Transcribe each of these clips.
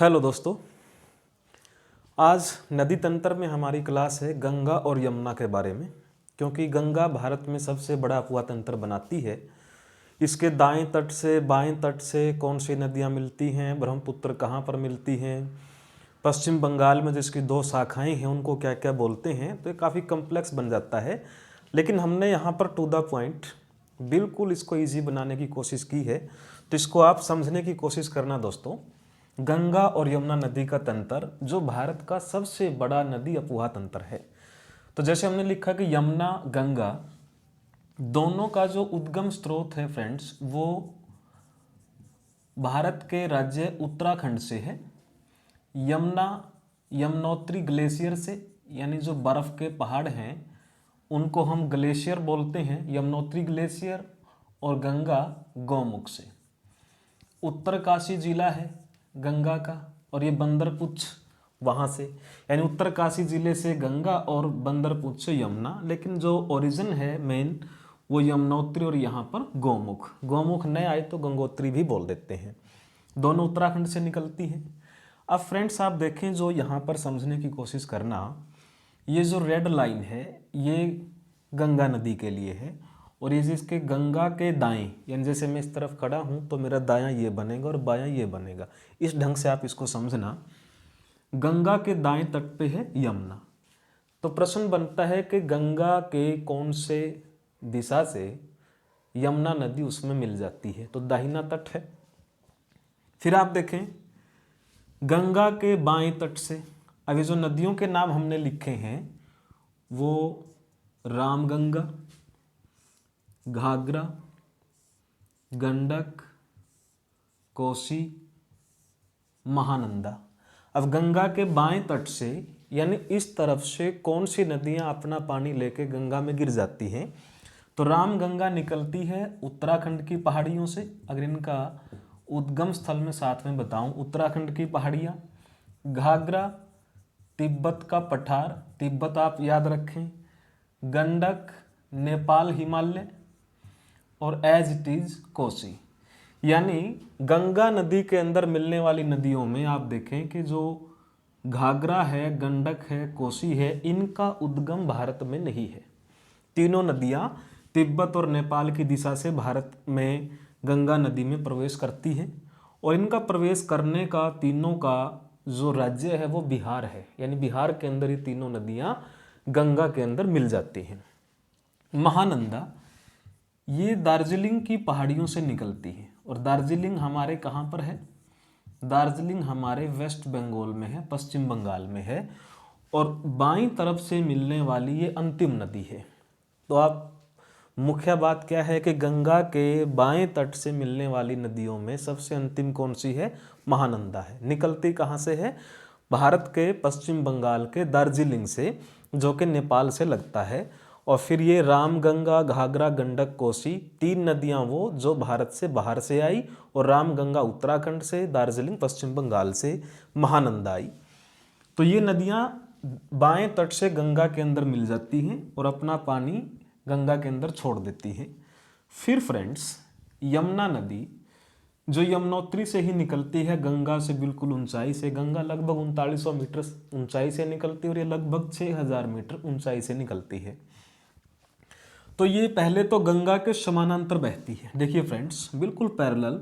Hello दोस्तों, आज नदी तंत्र में हमारी क्लास है गंगा और यमुना के बारे में। क्योंकि गंगा भारत में सबसे बड़ा अफवाह तंत्र बनाती है। इसके दाएं तट से बाएं तट से कौन सी नदियां मिलती हैं, ब्रह्मपुत्र कहाँ पर मिलती हैं, पश्चिम बंगाल में जिसकी 2 शाखाएं हैं उनको क्या क्या बोलते हैं, तो ये काफ़ी कम्प्लेक्स बन जाता है। लेकिन हमने यहाँ पर टू द पॉइंट बिल्कुल इसको ईजी बनाने की कोशिश की है, तो इसको आप समझने की कोशिश करना दोस्तों। गंगा और यमुना नदी का तंत्र जो भारत का सबसे बड़ा नदी अफवाह तंत्र है। तो जैसे हमने लिखा कि यमुना गंगा दोनों का जो उद्गम स्रोत है फ्रेंड्स, वो भारत के राज्य उत्तराखंड से है। यमुना यमुनोत्री ग्लेशियर से, यानी जो बर्फ़ के पहाड़ हैं उनको हम ग्लेशियर बोलते हैं, यमुनोत्री ग्लेशियर। और गंगा गौमुख से। उत्तरकाशी जिला है गंगा का, और ये बंदरपुच्छ वहाँ से, यानी उत्तरकाशी जिले से गंगा और बंदरपुच्छ से यमुना। लेकिन जो ओरिजिन है मेन वो यमुनोत्री और यहाँ पर गौमुख। गौमुख नहीं आए तो गंगोत्री भी बोल देते हैं। दोनों उत्तराखंड से निकलती हैं। अब फ्रेंड्स आप देखें, जो यहाँ पर समझने की कोशिश करना, ये जो रेड लाइन है ये गंगा नदी के लिए है, और ये जिसके गंगा के दाएं, यानी जैसे मैं इस तरफ खड़ा हूँ तो मेरा दायां ये बनेगा और बायां ये बनेगा। इस ढंग से आप इसको समझना। गंगा के दाएं तट पे है यमुना। तो प्रश्न बनता है कि गंगा के कौन से दिशा से यमुना नदी उसमें मिल जाती है, तो दाहिना तट है। फिर आप देखें गंगा के बाएं तट से, अभी जो नदियों के नाम हमने लिखे हैं वो रामगंगा, घाघरा, गंडक, कोसी, महानंदा। अब गंगा के बाएं तट से यानी इस तरफ से कौन सी नदियां अपना पानी लेके गंगा में गिर जाती हैं, तो रामगंगा निकलती है उत्तराखंड की पहाड़ियों से। अगर इनका उद्गम स्थल में साथ में बताऊं, उत्तराखंड की पहाड़ियाँ। घाघरा तिब्बत का पठार, तिब्बत आप याद रखें। गंडक नेपाल हिमालय, और एज इट इज कोसी। यानी गंगा नदी के अंदर मिलने वाली नदियों में आप देखें कि जो घाघरा है, गंडक है, कोसी है, इनका उद्गम भारत में नहीं है। तीनों नदियां तिब्बत और नेपाल की दिशा से भारत में गंगा नदी में प्रवेश करती हैं, और इनका प्रवेश करने का तीनों का जो राज्य है वो बिहार है। यानी बिहार के अंदर ये तीनों नदियां गंगा के अंदर मिल जाती हैं। महानंदा ये दार्जिलिंग की पहाड़ियों से निकलती है, और दार्जिलिंग हमारे कहाँ पर है? दार्जिलिंग हमारे वेस्ट बंगाल में है, पश्चिम बंगाल में है। और बाईं तरफ से मिलने वाली ये अंतिम नदी है। तो आप मुख्य बात क्या है कि गंगा के बाएं तट से मिलने वाली नदियों में सबसे अंतिम कौन सी है? महानंदा है। निकलती कहाँ से है? भारत के पश्चिम बंगाल के दार्जिलिंग से, जो कि नेपाल से लगता है। और फिर ये रामगंगा, घाघरा, गंडक, कोसी, 3 नदियां वो जो भारत से बाहर से आई, और रामगंगा उत्तराखंड से, दार्जिलिंग पश्चिम बंगाल से, महानंदा आई। तो ये नदियां बाएं तट से गंगा के अंदर मिल जाती हैं और अपना पानी गंगा के अंदर छोड़ देती हैं। फिर फ्रेंड्स यमुना नदी जो यमुनोत्री से ही निकलती है, गंगा से बिल्कुल ऊंचाई से। गंगा लगभग 3900 मीटर ऊंचाई से निकलती है, और ये लगभग 6000 मीटर ऊंचाई से निकलती है। तो ये पहले तो गंगा के समानांतर बहती है। देखिए फ्रेंड्स, बिल्कुल पैरेलल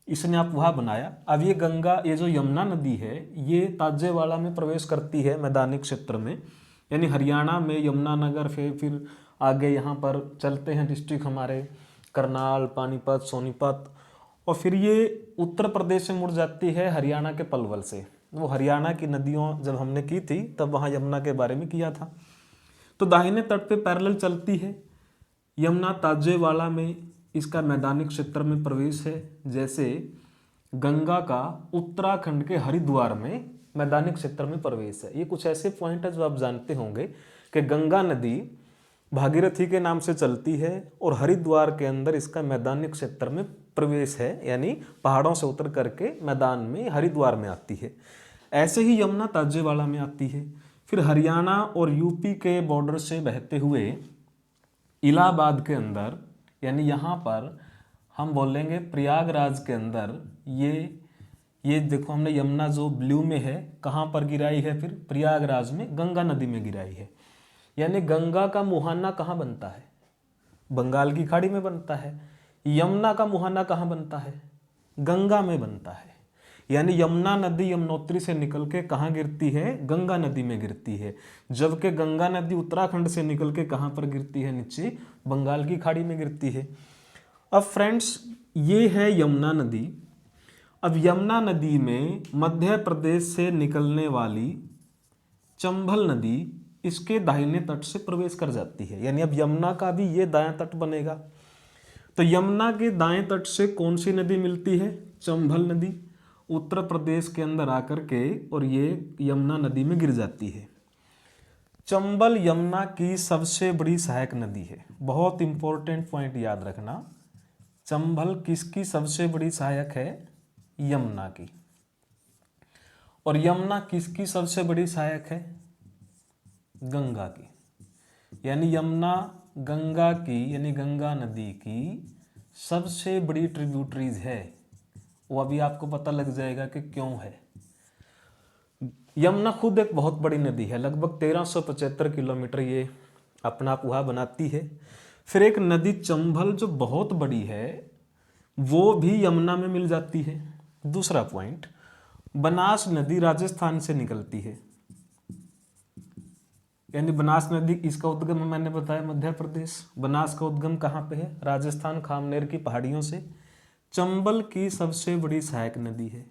इसने आप वहाँ बनाया। अब ये गंगा, ये जो यमुना नदी है, ये ताजेवाड़ा में प्रवेश करती है मैदानी क्षेत्र में, यानी हरियाणा में यमुनानगर। फिर आगे यहाँ पर चलते हैं डिस्ट्रिक्ट हमारे करनाल, पानीपत, सोनीपत, और फिर ये उत्तर प्रदेश में मुड़ जाती है हरियाणा के पलवल से। वो हरियाणा की नदियों जब हमने की थी तब वहाँ यमुना के बारे में किया था। तो दाहिने तट पे पैरेलल चलती है यमुना। ताजेवाड़ा में इसका मैदानी क्षेत्र में प्रवेश है, जैसे गंगा का उत्तराखंड के हरिद्वार में मैदानी क्षेत्र में प्रवेश है। ये कुछ ऐसे पॉइंट है जो आप जानते होंगे कि गंगा नदी भागीरथी के नाम से चलती है, और हरिद्वार के अंदर इसका मैदानी क्षेत्र में प्रवेश है, यानी पहाड़ों से उतर करके मैदान में हरिद्वार में आती है। ऐसे ही यमुना ताजेवाड़ा में आती है। फिर हरियाणा और यूपी के बॉर्डर से बहते हुए इलाहाबाद के अंदर, यानी यहाँ पर हम बोलेंगे प्रयागराज के अंदर, ये ये देखो हमने यमुना जो ब्लू में है कहाँ पर गिराई है, फिर प्रयागराज में गंगा नदी में गिराई है। यानी गंगा का मुहाना कहाँ बनता है, बंगाल की खाड़ी में बनता है। यमुना का मुहाना कहाँ बनता है, गंगा में बनता है। यानी यमुना नदी यमुनोत्री से निकल के कहाँ गिरती है, गंगा नदी में गिरती है, जबकि गंगा नदी उत्तराखंड से निकल के कहाँ पर गिरती है, नीचे बंगाल की खाड़ी में गिरती है। अब फ्रेंड्स ये है यमुना नदी। अब यमुना नदी में मध्य प्रदेश से निकलने वाली चंबल नदी इसके दाहिने तट से प्रवेश कर जाती है। यानी अब यमुना का भी ये दायां तट बनेगा। तो यमुना के दाएं तट से कौन सी नदी मिलती है, चंबल नदी, उत्तर प्रदेश के अंदर आकर के और ये यमुना नदी में गिर जाती है। चंबल यमुना की सबसे बड़ी सहायक नदी है। बहुत इंपॉर्टेंट पॉइंट याद रखना, चंबल किसकी सबसे बड़ी सहायक है, यमुना की। और यमुना किसकी सबसे बड़ी सहायक है, गंगा की। यानी यमुना गंगा की यानी गंगा नदी की सबसे बड़ी ट्रिब्यूटरीज है। वो अभी आपको पता लग जाएगा कि क्यों है। यमुना खुद एक बहुत बड़ी नदी है, लगभग 1375 किलोमीटर ये अपना कुआ बनाती है। फिर एक नदी चंबल जो बहुत बड़ी है वो भी यमुना में मिल जाती है। दूसरा पॉइंट, बनास नदी राजस्थान से निकलती है। यानी बनास नदी, इसका उद्गम मैंने बताया मध्य प्रदेश, बनास का उद्गम कहाँ पे है, राजस्थान खामनेर की पहाड़ियों से। चंबल की सबसे बड़ी सहायक नदी है।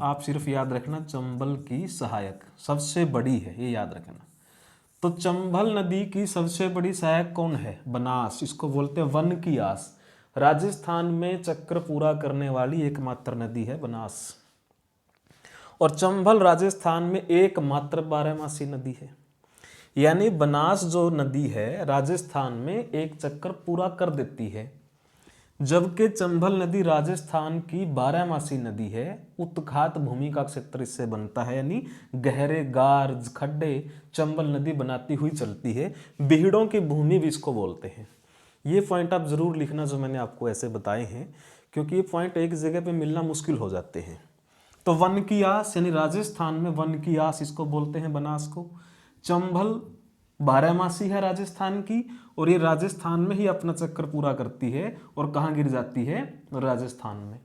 आप सिर्फ याद रखना, चंबल की सहायक सबसे बड़ी है, ये याद रखना। तो चंबल नदी की सबसे बड़ी सहायक कौन है, बनास। इसको बोलते हैं वन की आस। राजस्थान में चक्र पूरा करने वाली एकमात्र नदी है बनास। और चंबल राजस्थान में एकमात्र 12मासी नदी है। यानी बनास जो नदी है राजस्थान में एक चक्कर पूरा कर देती है, जबकि चंबल नदी राजस्थान की 12मासी नदी है। उत्खात भूमि का क्षेत्र इससे बनता है, यानी गहरे गार खड्डे चंबल नदी बनाती हुई चलती है। बीहड़ों की भूमि भी इसको बोलते हैं। ये पॉइंट आप जरूर लिखना जो मैंने आपको ऐसे बताए हैं, क्योंकि ये पॉइंट एक जगह पे मिलना मुश्किल हो जाते हैं। तो वन की आस यानी राजस्थान में वन की आस इसको बोलते हैं बनास को। चंबल 12मासी है राजस्थान की, और ये राजस्थान में ही अपना चक्कर पूरा करती है। और कहाँ गिर जाती है, राजस्थान में,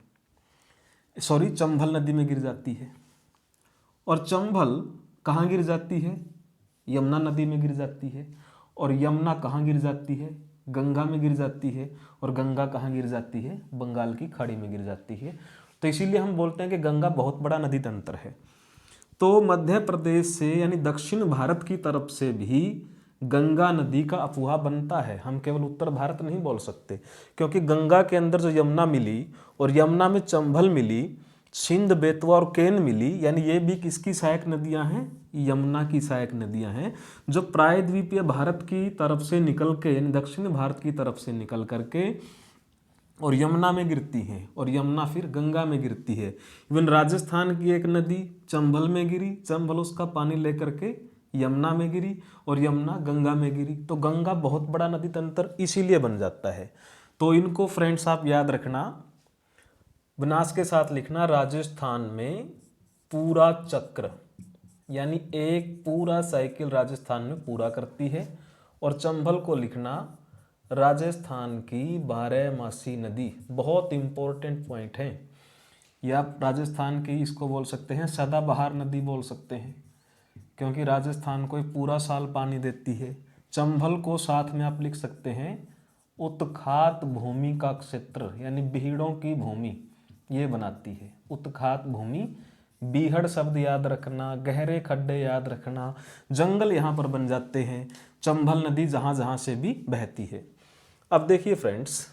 सॉरी चंबल नदी में गिर जाती है। और चंबल कहाँ गिर जाती है, यमुना नदी में गिर जाती है। और यमुना कहाँ गिर जाती है, गंगा में गिर जाती है। और गंगा कहाँ गिर जाती है, बंगाल की खाड़ी में गिर जाती है। तो इसीलिए हम बोलते हैं कि गंगा बहुत बड़ा नदी तंत्र है। तो मध्य प्रदेश से यानी दक्षिण भारत की तरफ से भी गंगा नदी का अफवाह बनता है। हम केवल उत्तर भारत नहीं बोल सकते, क्योंकि गंगा के अंदर जो यमुना मिली और यमुना में चंबल मिली, सिंध बेतवा और केन मिली, यानी ये भी किसकी सहायक नदियां हैं, यमुना की सहायक नदियां हैं, जो प्रायद्वीपीय भारत की तरफ से निकल के यानी दक्षिण भारत की तरफ से निकल करके और यमुना में गिरती हैं, और यमुना फिर गंगा में गिरती है। इवन राजस्थान की एक नदी चंबल में गिरी, चंबल उसका पानी लेकर के यमुना में गिरी, और यमुना गंगा में गिरी। तो गंगा बहुत बड़ा नदी तंत्र इसीलिए बन जाता है। तो इनको फ्रेंड्स आप याद रखना, बनास के साथ लिखना राजस्थान में पूरा चक्र, यानी एक पूरा साइकिल राजस्थान में पूरा करती है। और चंबल को लिखना राजस्थान की 12मासी नदी। बहुत इंपॉर्टेंट पॉइंट है। या आप राजस्थान की इसको बोल सकते हैं सदाबहार नदी बोल सकते हैं, क्योंकि राजस्थान को पूरा साल पानी देती है। चंबल को साथ में आप लिख सकते हैं उत्खात भूमि का क्षेत्र, यानी बीहड़ों की भूमि ये बनाती है। उत्खात भूमि, बीहड़ शब्द याद रखना, गहरे खड्डे याद रखना, जंगल यहाँ पर बन जाते हैं चंबल नदी जहाँ जहाँ से भी बहती है। अब देखिए फ्रेंड्स,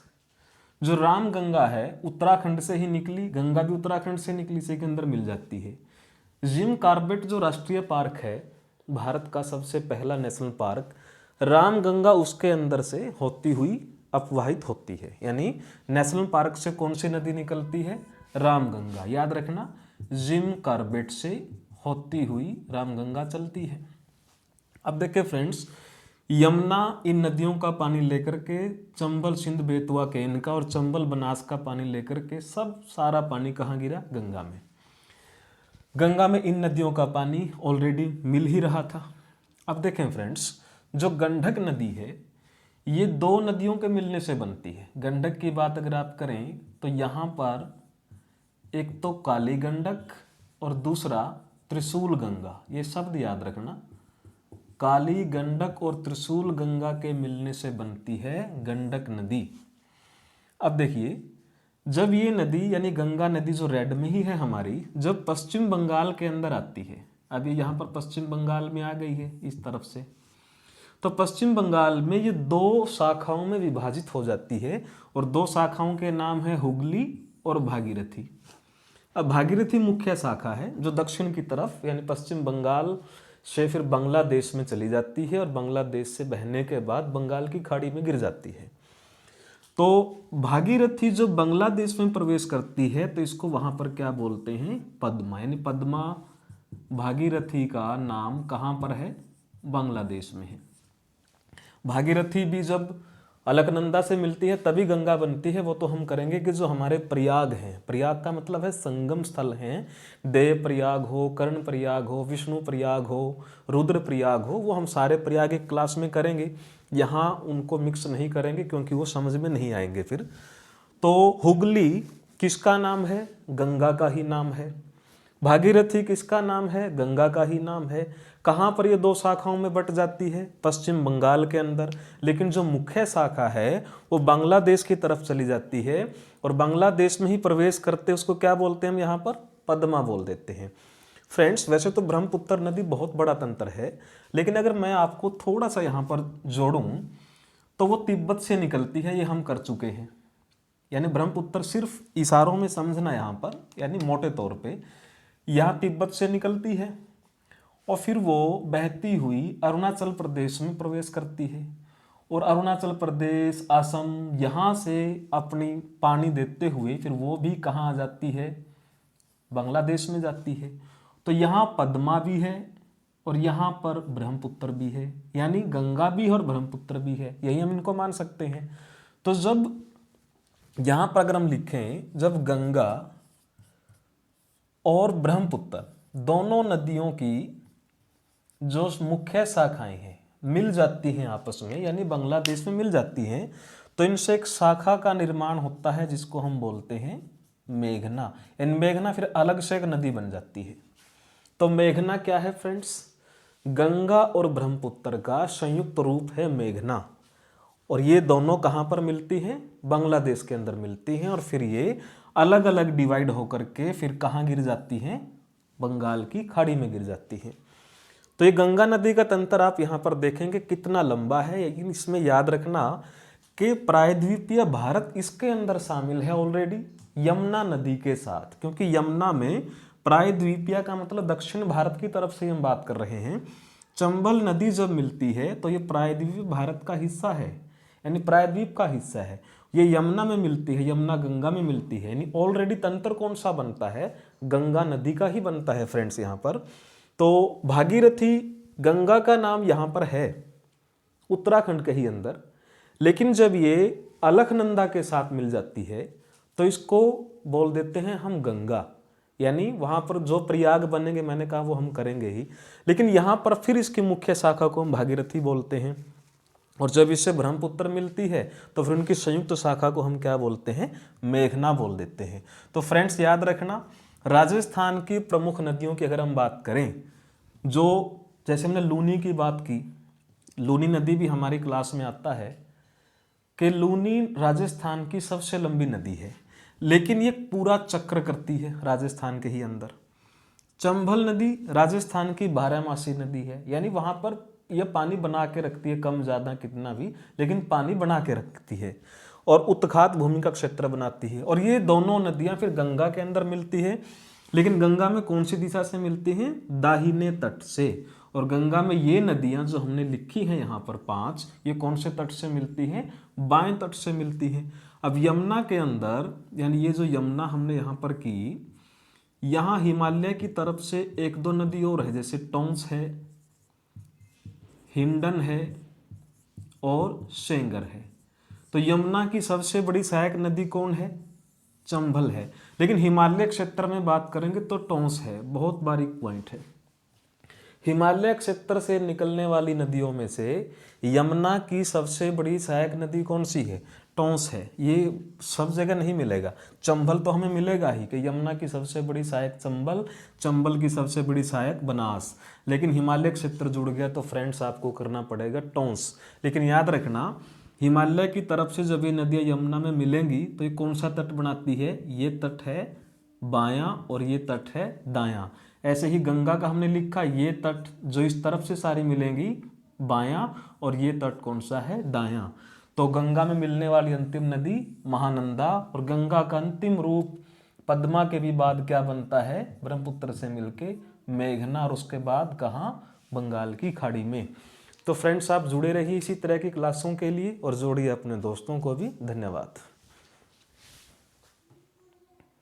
जो राम गंगा है उत्तराखंड से ही निकली, गंगा भी उत्तराखंड से निकली, इसी के अंदर मिल जाती है। जिम कॉर्बेट जो राष्ट्रीय पार्क है, भारत का सबसे पहला नेशनल पार्क, राम गंगा उसके अंदर से होती हुई अपवाहित होती है। यानी नेशनल पार्क से कौन सी नदी निकलती है, रामगंगा। याद रखना, जिम कॉर्बेट से होती हुई रामगंगा चलती है। अब देखिए फ्रेंड्स, यमुना इन नदियों का पानी लेकर के चंबल सिंध बेतवा के इनका और चंबल बनास का पानी लेकर के सब सारा पानी कहाँ गिरा? गंगा में। गंगा में इन नदियों का पानी ऑलरेडी मिल ही रहा था। अब देखें फ्रेंड्स, जो गंडक नदी है ये दो नदियों के मिलने से बनती है। गंडक की बात अगर आप करें तो यहाँ पर एक तो काली गंडक और दूसरा त्रिशूल गंगा, ये शब्द याद रखना। काली गंडक और त्रिशूल गंगा के मिलने से बनती है गंडक नदी। अब देखिए, जब ये नदी यानी गंगा नदी जो रेड में ही है हमारी, जब पश्चिम बंगाल के अंदर आती है, अभी यहाँ पर पश्चिम बंगाल में आ गई है इस तरफ से, तो पश्चिम बंगाल में ये दो शाखाओं में विभाजित हो जाती है और दो शाखाओं के नाम है हुगली और भागीरथी। अब भागीरथी मुख्य शाखा है जो दक्षिण की तरफ यानी पश्चिम बंगाल से फिर बांग्लादेश में चली जाती है और बांग्लादेश से बहने के बाद बंगाल की खाड़ी में गिर जाती है। तो भागीरथी जो बांग्लादेश में प्रवेश करती है तो इसको वहां पर क्या बोलते हैं? पद्मा। यानी पद्मा भागीरथी का नाम कहाँ पर है? बांग्लादेश में है। भागीरथी भी जब अलकनंदा से मिलती है तभी गंगा बनती है, वो तो हम करेंगे कि जो हमारे प्रयाग हैं, प्रयाग का मतलब है संगम स्थल हैं, देव प्रयाग हो, कर्ण प्रयाग हो, विष्णु प्रयाग हो, रुद्र प्रयाग हो, वो हम सारे प्रयाग एक क्लास में करेंगे। यहाँ उनको मिक्स नहीं करेंगे क्योंकि वो समझ में नहीं आएंगे फिर। तो हुगली किसका नाम है? गंगा का ही नाम है। भागीरथी किसका नाम है? गंगा का ही नाम है। कहाँ पर ये दो शाखाओं में बट जाती है? पश्चिम बंगाल के अंदर। लेकिन जो मुख्य शाखा है वो बांग्लादेश की तरफ चली जाती है और बांग्लादेश में ही प्रवेश करते उसको क्या बोलते हैं हम यहाँ पर? पद्मा बोल देते हैं। फ्रेंड्स, वैसे तो ब्रह्मपुत्र नदी बहुत बड़ा तंत्र है, लेकिन अगर मैं आपको थोड़ा सा यहाँ पर जोड़ूं तो वो तिब्बत से निकलती है, ये हम कर चुके हैं। यानी ब्रह्मपुत्र सिर्फ इशारों में समझना यहाँ पर, यानी मोटे तौर पे यहाँ तिब्बत से निकलती है और फिर वो बहती हुई अरुणाचल प्रदेश में प्रवेश करती है और अरुणाचल प्रदेश, असम, यहाँ से अपनी पानी देते हुए फिर वो भी कहाँ आ जाती है? बांग्लादेश में जाती है। तो यहाँ पद्मा भी है और यहाँ पर ब्रह्मपुत्र भी है, यानी गंगा भी और ब्रह्मपुत्र भी है, यही हम इनको मान सकते हैं। तो जब यहाँ पर अगर हम लिखें, जब गंगा और ब्रह्मपुत्र दोनों नदियों की जो मुख्य शाखाएं हैं मिल जाती हैं आपस में, यानी बांग्लादेश में मिल जाती हैं, तो इनसे एक शाखा का निर्माण होता है जिसको हम बोलते हैं मेघना। इन मेघना फिर अलग से एक नदी बन जाती है। तो मेघना क्या है फ्रेंड्स? गंगा और ब्रह्मपुत्र का संयुक्त रूप है मेघना। और ये दोनों कहाँ पर मिलती हैं? बांग्लादेश के अंदर मिलती हैं और फिर ये अलग अलग डिवाइड होकर के फिर कहाँ गिर जाती हैं? बंगाल की खाड़ी में गिर जाती हैं। तो ये गंगा नदी का तंत्र आप यहाँ पर देखेंगे कितना लंबा है, लेकिन इसमें याद रखना कि प्रायद्वीपीय भारत इसके अंदर शामिल है ऑलरेडी यमुना नदी के साथ, क्योंकि यमुना में प्रायद्वीपीय का मतलब दक्षिण भारत की तरफ से हम बात कर रहे हैं। चंबल नदी जब मिलती है तो ये प्रायद्वीपीय भारत का हिस्सा है, यानी प्रायद्वीप का हिस्सा है। ये यमुना में मिलती है, यमुना गंगा में मिलती है, यानी ऑलरेडी तंत्र कौन सा बनता है? गंगा नदी का ही बनता है फ्रेंड्स यहाँ पर। तो भागीरथी गंगा का नाम यहाँ पर है उत्तराखंड के ही अंदर, लेकिन जब ये अलकनंदा के साथ मिल जाती है तो इसको बोल देते हैं हम गंगा। यानी वहाँ पर जो प्रयाग बनेंगे, मैंने कहा वो हम करेंगे ही, लेकिन यहाँ पर फिर इसकी मुख्य शाखा को हम भागीरथी बोलते हैं। और जब इससे ब्रह्मपुत्र मिलती है तो फिर उनकी संयुक्त शाखा को हम क्या बोलते हैं? मेघना बोल देते हैं। तो फ्रेंड्स याद रखना, राजस्थान की प्रमुख नदियों की अगर हम बात करें, जो जैसे हमने लूनी की बात की, लूनी नदी भी हमारी क्लास में आता है कि लूनी राजस्थान की सबसे लंबी नदी है, लेकिन ये पूरा चक्र करती है राजस्थान के ही अंदर। चंबल नदी राजस्थान की 12मासी नदी है, यानी वहाँ पर यह पानी बना के रखती है, कम ज़्यादा कितना भी, लेकिन पानी बना के रखती है और उत्खात भूमि का क्षेत्र बनाती है। और ये दोनों नदियाँ फिर गंगा के अंदर मिलती है, लेकिन गंगा में कौन सी दिशा से मिलती हैं? दाहिने तट से। और गंगा में ये नदियाँ जो हमने लिखी हैं यहाँ पर 5, ये कौन से तट से मिलती हैं? बाएं तट से मिलती हैं। अब यमुना के अंदर, यानी ये जो यमुना हमने यहाँ पर की, यहाँ हिमालय की तरफ से 1-2 नदी और है, जैसे टोंस है, हिंडन है, और सेंगर है। तो यमुना की सबसे बड़ी सहायक नदी कौन है? चंबल है। लेकिन हिमालय क्षेत्र में बात करेंगे तो टोंस है। बहुत बारीक पॉइंट है। हिमालय क्षेत्र से निकलने वाली नदियों में से यमुना की सबसे बड़ी सहायक नदी कौन सी है? टोंस है। ये सब जगह नहीं मिलेगा। चंबल तो हमें मिलेगा ही कि यमुना की सबसे बड़ी सहायक चंबल, चंबल की सबसे बड़ी सहायक बनास। लेकिन हिमालय क्षेत्र जुड़ गया तो फ्रेंड्स आपको करना पड़ेगा टोंस। लेकिन याद रखना, हिमालय की तरफ से जब ये नदियाँ यमुना में मिलेंगी तो ये कौन सा तट बनाती है? ये तट है बायां और ये तट है दायां। ऐसे ही गंगा का हमने लिखा, ये तट जो इस तरफ से सारी मिलेंगी बायां और ये तट कौन सा है? दायां। तो गंगा में मिलने वाली अंतिम नदी महानंदा, और गंगा का अंतिम रूप पद्मा के भी बाद क्या बनता है? ब्रह्मपुत्र से मिलके मेघना, और उसके बाद कहाँ? बंगाल की खाड़ी में। तो फ्रेंड्स आप जुड़े रहिए इसी तरह की क्लासों के लिए और जोड़िए अपने दोस्तों को भी। धन्यवाद।